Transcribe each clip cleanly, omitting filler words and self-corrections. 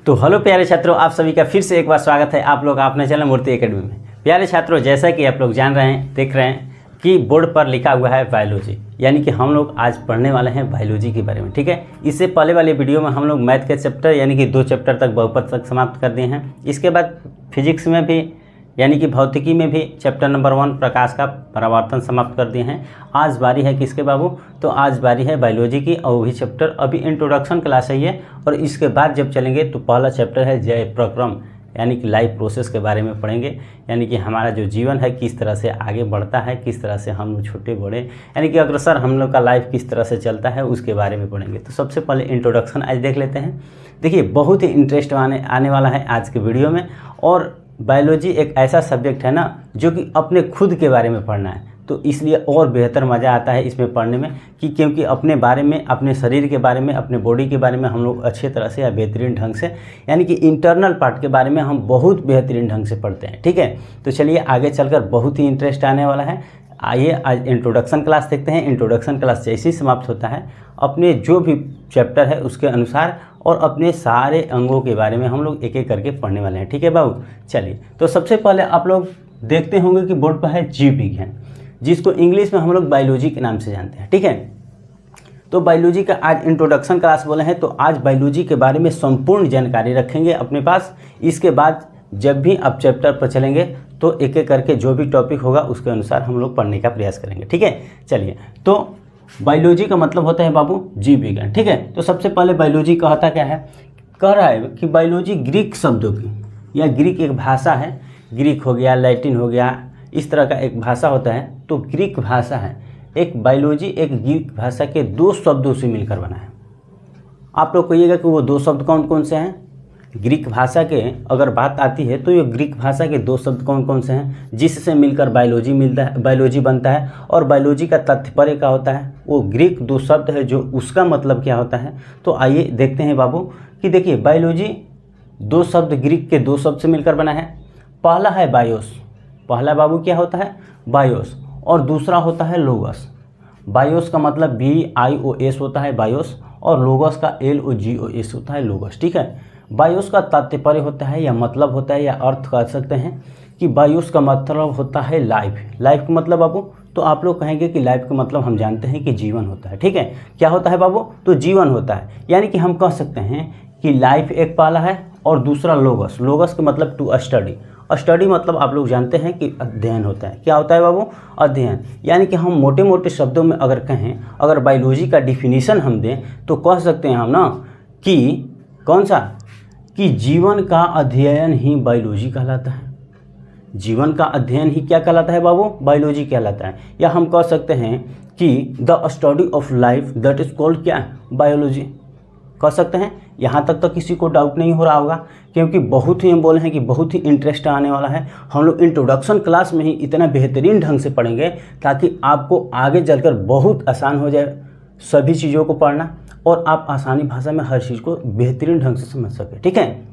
तो हेलो प्यारे छात्रों, आप सभी का फिर से एक बार स्वागत है आप लोग अपने चैनल मूर्ति एकेडमी में। प्यारे छात्रों, जैसा कि आप लोग जान रहे हैं, देख रहे हैं कि बोर्ड पर लिखा हुआ है बायोलॉजी, यानी कि हम लोग आज पढ़ने वाले हैं बायोलॉजी के बारे में। ठीक है, इससे पहले वाले वीडियो में हम लोग मैथ के चैप्टर यानी कि 2 चैप्टर तक बहुपद तक समाप्त कर दिए हैं। इसके बाद फिजिक्स में भी यानी कि भौतिकी में भी चैप्टर नंबर 1 प्रकाश का परावर्तन समाप्त कर दिए हैं। आज बारी है किसके बाबू? तो आज बारी है बायोलॉजी की, और वही चैप्टर अभी इंट्रोडक्शन क्लास है ये। और इसके बाद जब चलेंगे तो पहला चैप्टर है जय प्रक्रम, यानी कि लाइफ प्रोसेस के बारे में पढ़ेंगे, यानी कि हमारा जो जीवन है किस तरह से आगे बढ़ता है, किस तरह से हम छोटे बड़े यानी कि अग्रसर हम लोग का लाइफ किस तरह से चलता है, उसके बारे में पढ़ेंगे। तो सबसे पहले इंट्रोडक्शन आज देख लेते हैं। देखिए, बहुत ही इंटरेस्ट आने वाला है आज के वीडियो में। और बायोलॉजी एक ऐसा सब्जेक्ट है ना जो कि अपने खुद के बारे में पढ़ना है, तो इसलिए और बेहतर मज़ा आता है इसमें पढ़ने में कि क्योंकि अपने बारे में, अपने शरीर के बारे में, अपने बॉडी के बारे में हम लोग अच्छे तरह से या बेहतरीन ढंग से यानी कि इंटरनल पार्ट के बारे में हम बहुत बेहतरीन ढंग से पढ़ते हैं। ठीक है, तो चलिए आगे चलकर बहुत ही इंटरेस्ट आने वाला है। आइए आज इंट्रोडक्शन क्लास देखते हैं। इंट्रोडक्शन क्लास जैसे ही समाप्त होता है, अपने जो भी चैप्टर है उसके अनुसार और अपने सारे अंगों के बारे में हम लोग एक एक करके पढ़ने वाले हैं। ठीक है बाबू, चलिए। तो सबसे पहले आप लोग देखते होंगे कि बोर्ड पर है जीव विज्ञान, जिसको इंग्लिश में हम लोग बायोलॉजी के नाम से जानते हैं। ठीक है, तो बायोलॉजी का आज इंट्रोडक्शन क्लास बोले हैं, तो आज बायोलॉजी के बारे में संपूर्ण जानकारी रखेंगे अपने पास। इसके बाद जब भी आप चैप्टर पर चलेंगे तो एक एक करके जो भी टॉपिक होगा उसके अनुसार हम लोग पढ़ने का प्रयास करेंगे। ठीक है, चलिए। तो बायोलॉजी का मतलब होता है बाबू जीव विज्ञान। ठीक है, तो सबसे पहले बायोलॉजी कहता क्या है? कह रहा है कि बायोलॉजी ग्रीक शब्दों की, या ग्रीक एक भाषा है, ग्रीक हो गया, लैटिन हो गया, इस तरह का एक भाषा होता है। तो ग्रीक भाषा है, एक बायोलॉजी एक ग्रीक भाषा के 2 शब्दों से मिलकर बना है। आप लोग कहिएगा कि वो 2 शब्द कौन कौन से हैं? ग्रीक भाषा के अगर बात आती है तो ये ग्रीक भाषा के 2 शब्द कौन कौन से हैं जिससे मिलकर बायोलॉजी मिलता है, बायोलॉजी बनता है। और बायोलॉजी का तात्पर्य क्या होता है? वो ग्रीक 2 शब्द है जो उसका मतलब क्या होता है। तो आइए देखते हैं बाबू कि देखिए, बायोलॉजी 2 शब्द ग्रीक के 2 शब्द से मिलकर बना है। पहला है बायोस, पहला बाबू क्या होता है? बायोस। और दूसरा होता है लोगस। बायोस का मतलब BIOS होता है बायोस, और लोगस का LOGOS होता है लोगस। ठीक है, बायोस का तात्पर्य होता है या मतलब होता है या अर्थ कर सकते हैं कि बायोस का मतलब होता है लाइफ। लाइफ का मतलब बाबू, तो आप लोग कहेंगे कि लाइफ का मतलब हम जानते हैं कि जीवन होता है। ठीक है, क्या होता है बाबू? तो जीवन होता है, यानी कि हम कह सकते हैं कि लाइफ एक पहला है और दूसरा लोगस। लोगस का मतलब टू स्टडी। स्टडी मतलब आप लोग जानते हैं कि अध्ययन होता है। क्या होता है बाबू? अध्ययन। यानी कि हम मोटे मोटे शब्दों में अगर कहें, अगर बायोलॉजी का डिफिनीशन हम दें तो कह सकते हैं हम ना कि कौन सा, कि जीवन का अध्ययन ही बायोलॉजी कहलाता है। जीवन का अध्ययन ही क्या कहलाता है बाबू? बायोलॉजी कहलाता है। या हम कह सकते हैं कि the study of life that is called क्या? बायोलॉजी कह सकते हैं। यहाँ तक तो किसी को डाउट नहीं हो रहा होगा, क्योंकि बहुत ही हम बोले हैं कि बहुत ही इंटरेस्ट आने वाला है। हम लोग इंट्रोडक्शन क्लास में ही इतना बेहतरीन ढंग से पढ़ेंगे ताकि आपको आगे चलकर बहुत आसान हो जाए सभी चीज़ों को पढ़ना, और आप आसानी भाषा में हर चीज़ को बेहतरीन ढंग से समझ सकें। ठीक है,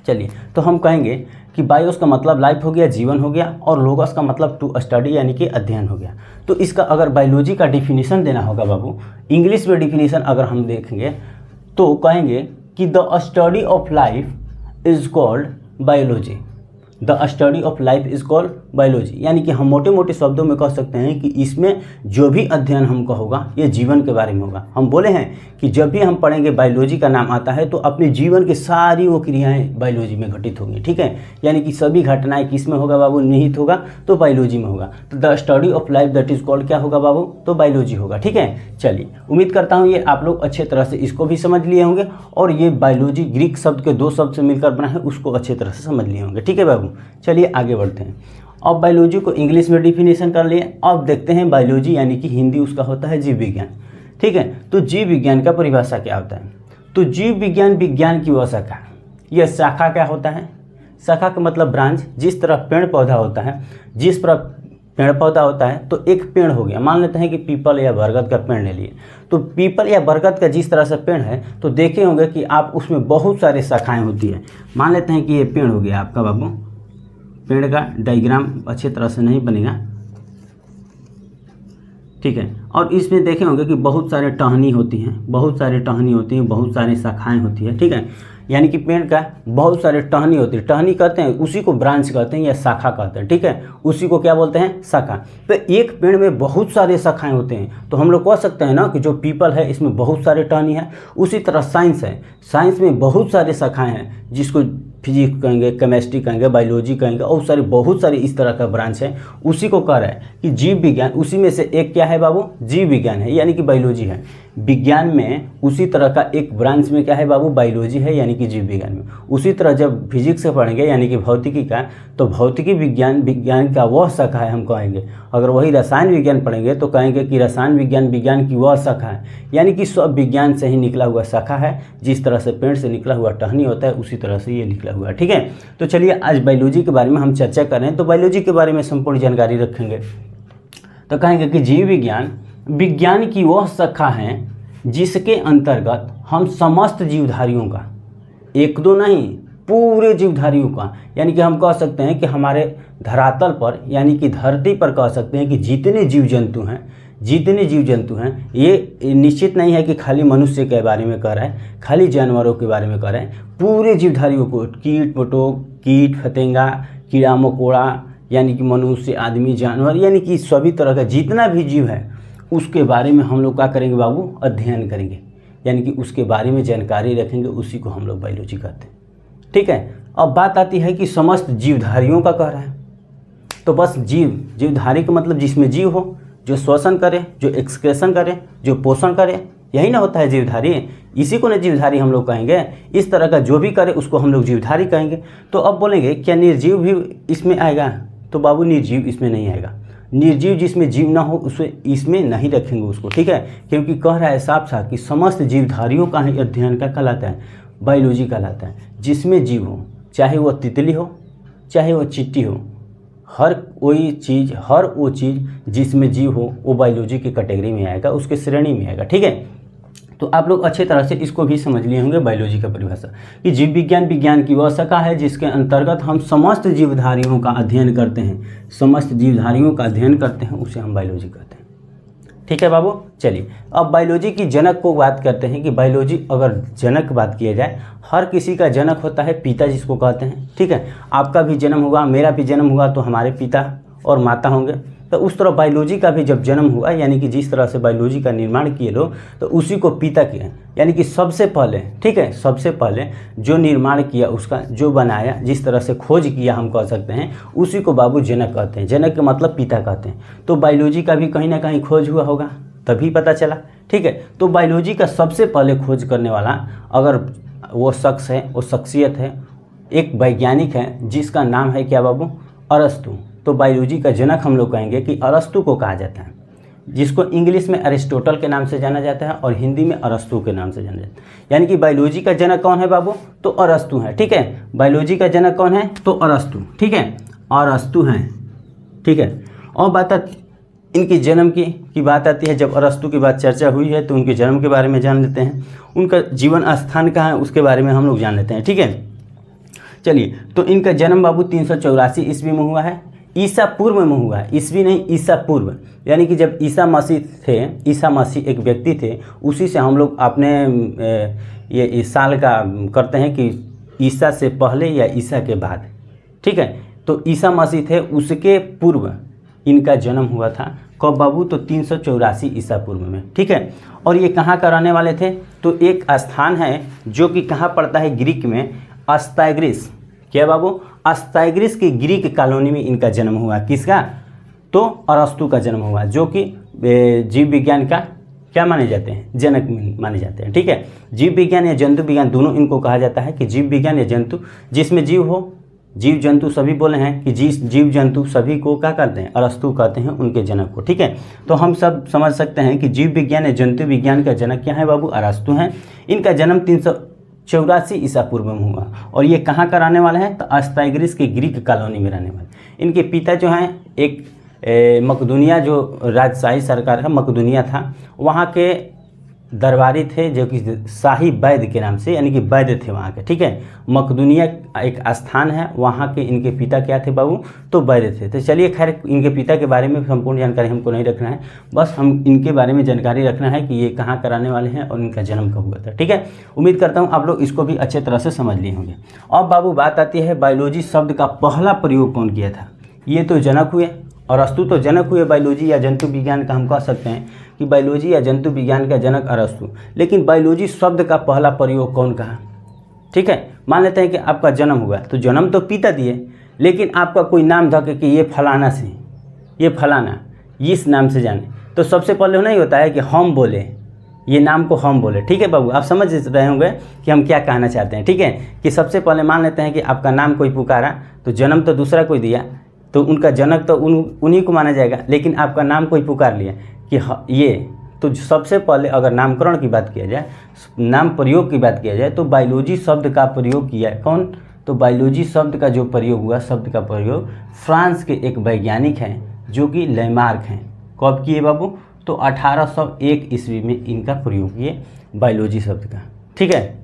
चलिए। तो हम कहेंगे कि बायोस का मतलब लाइफ हो गया, जीवन हो गया, और लोगस का मतलब टू स्टडी यानी कि अध्ययन हो गया। तो इसका अगर बायोलॉजी का डिफिनीशन देना होगा बाबू, इंग्लिश में डिफिनीशन अगर हम देखेंगे तो कहेंगे कि the study of life is called biology. The study of life is called biology, यानी कि हम मोटे मोटे शब्दों में कह सकते हैं कि इसमें जो भी अध्ययन हमको होगा ये जीवन के बारे में होगा। हम बोले हैं कि जब भी हम पढ़ेंगे बायोलॉजी का नाम आता है तो अपने जीवन की सारी वो क्रियाएं बायोलॉजी में घटित होंगी। ठीक है, यानी कि सभी घटनाएं किस में होगा बाबू? निहित होगा, तो बायोलॉजी में होगा। तो the study of life that is called क्या होगा बाबू? तो बायोलॉजी होगा। ठीक है, चलिए। उम्मीद करता हूँ ये आप लोग अच्छे तरह से इसको भी समझ लिए होंगे, और ये बायोलॉजी ग्रीक शब्द के 2 शब्द से मिलकर बना है उसको अच्छे तरह से समझ लिए होंगे। ठीक है बाबू, चलिए आगे बढ़ते हैं। अब बायोलॉजी को इंग्लिश में डिफिनेशन कर लिए, अब देखते हैं बायोलॉजी यानी कि हिंदी उसका होता है जीव विज्ञान। ठीक है, तो जीव विज्ञान का परिभाषा क्या होता है? तो जीव विज्ञान विज्ञान की वह शाखा। यह शाखा क्या होता है? शाखा का मतलब ब्रांच। जिस तरह पेड़ पौधा होता है, जिस तरह पेड़ पौधा होता है, तो एक पेड़ हो गया, मान लेते हैं कि पीपल या बरगद का पेड़ ले लिए। तो पीपल या बरगद का जिस तरह से पेड़ है तो देखे होंगे कि आप उसमें बहुत सारे शाखाएं होती है। मान लेते हैं कि ये पेड़ हो गया आपका बाबू, पेड़ का डायग्राम अच्छी तरह से नहीं बनेगा। ठीक है, और इसमें देखे होंगे कि बहुत सारे टहनी होती हैं, बहुत सारी टहनी होती हैं, बहुत सारी शाखाएं होती हैं। ठीक है, यानी कि पेड़ का बहुत सारे टहनी होती है, टहनी कहते हैं उसी को ब्रांच कहते हैं या शाखा कहते हैं, ठीक है, उसी को क्या बोलते हैं, शाखा। तो एक पेड़ में बहुत सारे शाखाएं होते हैं, तो हम लोग कह सकते हैं ना कि जो पीपल है इसमें बहुत सारे टहनी है। उसी तरह साइंस है, साइंस में बहुत सारे शाखाएं हैं, जिसको फिजिक्स कहेंगे, केमिस्ट्री कहेंगे, बायोलॉजी कहेंगे, और बहुत सारे इस तरह का ब्रांच है। उसी को कह रहा है कि जीव विज्ञान, उसी में से एक क्या है बाबू, जीव विज्ञान है, यानी कि बायोलॉजी है। विज्ञान में उसी तरह का एक ब्रांच में क्या है बाबू, बायोलॉजी है, यानी कि जीव विज्ञान में। उसी तरह जब फिजिक्स से पढ़ेंगे यानी कि भौतिकी का, तो भौतिकी विज्ञान का वह शाखा है हम कहेंगे। अगर वही रसायन विज्ञान पढ़ेंगे तो कहेंगे कि रसायन विज्ञान की वह शाखा है, यानी कि सब विज्ञान से ही निकला हुआ शाखा है। जिस तरह से पेड़ से निकला हुआ टहनी होता है उसी तरह से ये निकला हुआ है, ठीक है। तो चलिए आज बायोलॉजी के बारे में हम चर्चा करें, तो बायोलॉजी के बारे में संपूर्ण जानकारी रखेंगे। तो कहेंगे कि जीव विज्ञान की वह शाखा है जिसके अंतर्गत हम समस्त जीवधारियों का, एक दो नहीं पूरे जीवधारियों का, यानी कि हम कह सकते हैं कि हमारे धरातल पर यानी कि धरती पर कह सकते हैं कि जितने जीव जंतु हैं, ये निश्चित नहीं है कि खाली मनुष्य के बारे में कह रहा है, खाली जानवरों के बारे में कह रहे हैं, पूरे जीवधारियों को, कीट फतिंगा, कीड़ा मकोड़ा, यानी कि मनुष्य, आदमी, जानवर, यानी कि सभी तरह का जितना भी जीव है उसके बारे में हम लोग क्या करेंगे बाबू, अध्ययन करेंगे, यानी कि उसके बारे में जानकारी रखेंगे, उसी को हम लोग बायोलॉजी कहते हैं, ठीक है। अब बात आती है कि समस्त जीवधारियों का कह रहा है, तो बस जीवधारी का मतलब जिसमें जीव हो, जो श्वसन करे, जो एक्सक्रेशन करे, जो पोषण करे, यही ना होता है जीवधारी, इसी को ना जीवधारी हम लोग कहेंगे। इस तरह का जो भी करे उसको हम लोग जीवधारी कहेंगे। तो अब बोलेंगे क्या निर्जीव भी इसमें आएगा, तो बाबू निर्जीव इसमें नहीं आएगा। निर्जीव जिसमें जीव ना हो उसे इसमें नहीं रखेंगे उसको, ठीक है, क्योंकि कह रहा है साफ साफ कि समस्त जीवधारियों का ही अध्ययन का कहलाता है, बायोलॉजी कहलाता है। जिसमें जीव हो, चाहे वो तितली हो, चाहे वो चींटी हो, हर वो चीज़ जिसमें जीव हो वो बायोलॉजी की कैटेगरी में आएगा, उसके श्रेणी में आएगा, ठीक है। तो आप लोग अच्छे तरह से इसको भी समझ लिए होंगे बायोलॉजी का परिभाषा, कि जीव विज्ञान की वह शाखा है जिसके अंतर्गत हम समस्त जीवधारियों का अध्ययन करते हैं, उसे हम बायोलॉजी कहते हैं, ठीक है बाबू। चलिए अब बायोलॉजी की जनक को बात करते हैं कि बायोलॉजी अगर जनक बात किया जाए, हर किसी का जनक होता है पिता, जिसको कहते हैं, ठीक है। आपका भी जन्म हुआ, मेरा भी जन्म हुआ, तो हमारे पिता और माता होंगे। तो उस तरह बायोलॉजी का भी जब जन्म हुआ, यानी कि जिस तरह से बायोलॉजी का निर्माण किए लोग, तो उसी को पिता किए, यानी कि सबसे पहले, ठीक है, सबसे पहले जो निर्माण किया, उसका जो बनाया, जिस तरह से खोज किया हम कह सकते हैं, उसी को बाबू जनक कहते हैं। जनक का मतलब पिता कहते हैं। तो बायोलॉजी का भी कहीं ना कहीं खोज हुआ होगा, तभी पता चला, ठीक है। तो बायोलॉजी का सबसे पहले खोज करने वाला अगर वो शख्स है, वो शख्सियत है, एक वैज्ञानिक है जिसका नाम है क्या बाबू, अरस्तु। तो बायोलॉजी का जनक हम लोग कहेंगे कि अरस्तु को कहा जाता है, जिसको इंग्लिश में अरिस्टोटल के नाम से जाना जाता है और हिंदी में अरस्तु के नाम से जाना जाता है। यानी कि बायोलॉजी का जनक कौन है बाबू, तो अरस्तु है, ठीक है। बायोलॉजी का जनक कौन है, तो अरस्तु, ठीक है, अरस्तु हैं, ठीक है। और बात इनकी जन्म की बात आती है, जब अरस्तु की बात चर्चा हुई है तो उनके जन्म के बारे में जान लेते हैं, उनका जीवन स्थान कहाँ है उसके बारे में हम लोग जान लेते हैं, ठीक है। चलिए, तो इनका जन्म बाबू 384 ईस्वी में हुआ है, ईसा पूर्व में हुआ है, ईस्वी नहीं, ईसा पूर्व, यानी कि जब ईसा मसीह एक व्यक्ति थे, उसी से हम लोग अपने ये इस साल का करते हैं कि ईसा से पहले या ईसा के बाद, ठीक है। तो ईसा मसीह थे, उसके पूर्व इनका जन्म हुआ था, कब बाबू, तो 384 ईसा पूर्व में, ठीक है। और ये कहाँ का रहने वाले थे, तो एक स्थान है जो कि कहाँ पड़ता है, ग्रीक में, अस्ताइग्रिस, क्या बाबू, अस्ताइग्रिस की ग्रीक कॉलोनी में इनका जन्म हुआ। किसका, तो अरस्तु का जन्म हुआ, जो कि जीव विज्ञान का क्या माने जाते हैं, जनक माने जाते हैं, ठीक है। जीव विज्ञान या जंतु विज्ञान दोनों इनको कहा जाता है कि जीव विज्ञान या जंतु जिसमें जीव हो, जीव जंतु सभी बोले हैं कि जीव जंतु सभी को क्या कहते हैं, अरस्तु कहते हैं उनके जनक को, ठीक है। तो हम सब समझ सकते हैं कि जीव विज्ञान या जंतु विज्ञान का जनक क्या है बाबू, अरस्तु हैं। इनका जन्म 384 ईसा पूर्व में हुआ, और ये कहाँ का रहने वाले हैं, तो अस्ताइग्रिस के ग्रीक कॉलोनी में रहने वाले। इनके पिता जो हैं, एक मकदूनिया जो राजशाही सरकार का मकदूनिया था, वहाँ के दरबारी थे जो कि शाही वैद्य के नाम से, यानी कि वैद्य थे वहाँ के, ठीक है। मकदूनिया एक स्थान है, वहाँ के इनके पिता क्या थे बाबू, तो वैद्य थे। तो चलिए खैर इनके पिता के बारे में संपूर्ण जानकारी हमको नहीं रखना है, बस हम इनके बारे में जानकारी रखना है कि ये कहाँ कराने वाले हैं और इनका जन्म कब हुआ था, ठीक है। उम्मीद करता हूँ आप लोग इसको भी अच्छे तरह से समझ लिए होंगे। अब बाबू बात आती है बायोलॉजी शब्द का पहला प्रयोग कौन किया था। ये तो जनक हुए, अरस्तु तो जनक हुए बायोलॉजी या जंतु विज्ञान का, हम कह सकते हैं कि बायोलॉजी या जंतु विज्ञान का जनक अरस्तु। लेकिन बायोलॉजी शब्द का पहला प्रयोग कौन कहा, ठीक है। मान लेते हैं कि आपका जन्म हुआ, तो जन्म तो पिता दिए, लेकिन आपका कोई नाम था कि ये फलाना से, ये फलाना, इस नाम से जाने, तो सबसे पहले नहीं होता है कि हम बोले, ये नाम को हम बोले, ठीक है बाबू। आप समझ रहे होंगे कि हम क्या कहना चाहते हैं, ठीक है। कि सबसे पहले मान लेते हैं कि आपका नाम कोई पुकारा, तो जन्म तो दूसरा कोई दिया, तो उनका जनक तो उन्हीं को माना जाएगा, लेकिन आपका नाम कोई पुकार लिया कि ये, तो सबसे पहले अगर नामकरण की बात किया जाए, नाम प्रयोग की बात किया जाए, तो बायोलॉजी शब्द का प्रयोग किया है कौन, तो बायोलॉजी शब्द का जो प्रयोग हुआ, शब्द का प्रयोग फ्रांस के एक वैज्ञानिक हैं जो कि लैमार्क हैं। कब किए बाबू, तो 1801 ईस्वी में इनका प्रयोग किए बायोलॉजी शब्द का, ठीक है।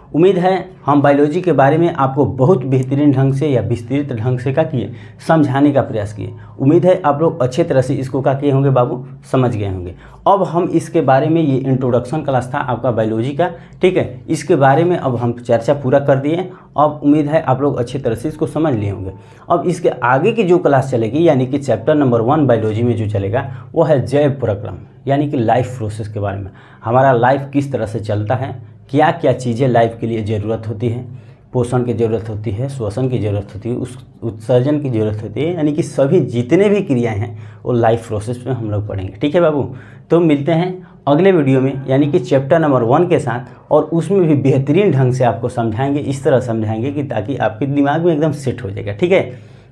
उम्मीद है हम बायोलॉजी के बारे में आपको बहुत बेहतरीन ढंग से या विस्तृत ढंग से क्या किए, समझाने का प्रयास किए। उम्मीद है आप लोग अच्छे तरह से इसको क्या किए होंगे बाबू, समझ गए होंगे। अब हम इसके बारे में, ये इंट्रोडक्शन क्लास था आपका बायोलॉजी का, ठीक है, इसके बारे में अब हम चर्चा पूरा कर दिए। अब उम्मीद है आप लोग अच्छी तरह से इसको समझ लिए होंगे। अब इसके आगे की जो क्लास चलेगी, यानी कि चैप्टर नंबर 1 बायोलॉजी में जो चलेगा, वो है जैव प्रक्रम, यानी कि लाइफ प्रोसेस के बारे में। हमारा लाइफ किस तरह से चलता है, क्या क्या चीज़ें लाइफ के लिए ज़रूरत होती है, पोषण की ज़रूरत होती है, श्वसन की ज़रूरत होती है, उस उत्सर्जन की ज़रूरत होती है, यानी कि सभी जितने भी क्रियाएं हैं वो लाइफ प्रोसेस में हम लोग पढ़ेंगे, ठीक है बाबू। तो मिलते हैं अगले वीडियो में, यानी कि चैप्टर नंबर 1 के साथ, और उसमें भी बेहतरीन ढंग से आपको समझाएंगे, इस तरह समझाएंगे कि ताकि आपके दिमाग में एकदम सेट हो जाएगा, ठीक है।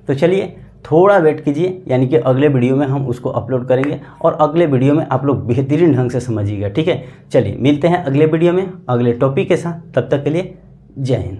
तो चलिए थोड़ा वेट कीजिए, यानी कि अगले वीडियो में हम उसको अपलोड करेंगे और अगले वीडियो में आप लोग बेहतरीन ढंग से समझिएगा, ठीक है। चलिए मिलते हैं अगले वीडियो में अगले टॉपिक के साथ, तब तक के लिए जय हिंद।